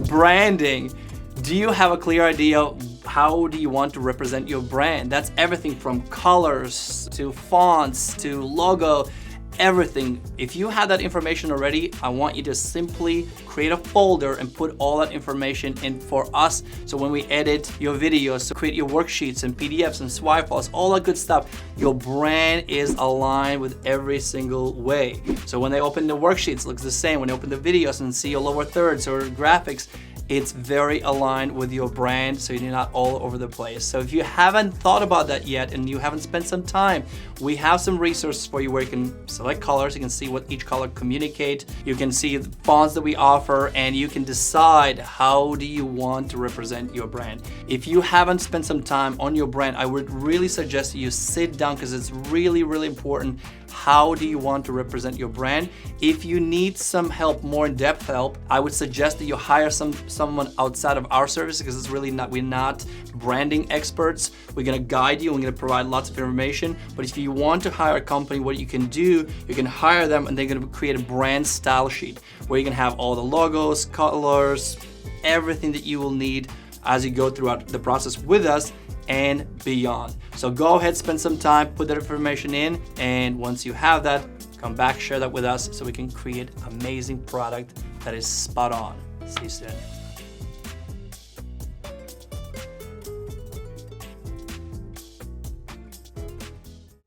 branding. Do you have a clear idea how do you want to represent your brand? That's everything from colors to fonts to logo, everything. If you have that information already, I want you to simply create a folder and put all that information in for us. So when we edit your videos, so create your worksheets and PDFs and swipe files, all that good stuff, your brand is aligned with every single way. So when they open the worksheets, it looks the same. When they open the videos and see your lower thirds or graphics, it's very aligned with your brand, so you're not all over the place. So if you haven't thought about that yet and you haven't spent some time, we have some resources for you where you can select colors, you can see what each color communicate, you can see the fonts that we offer, and you can decide how do you want to represent your brand. If you haven't spent some time on your brand, I would really suggest that you sit down because it's really, really important. How do you want to represent your brand? If you need some help, more in-depth help, I would suggest that you hire someone outside of our service because it's really not, we're not branding experts. We're gonna guide you, we're gonna provide lots of information. But if you want to hire a company, what you can do, you can hire them and they're gonna create a brand style sheet where you can have all the logos, colors, everything that you will need as you go throughout the process with us and beyond. So go ahead, spend some time, put that information in, and once you have that, come back, share that with us so we can create amazing product that is spot on. See you soon.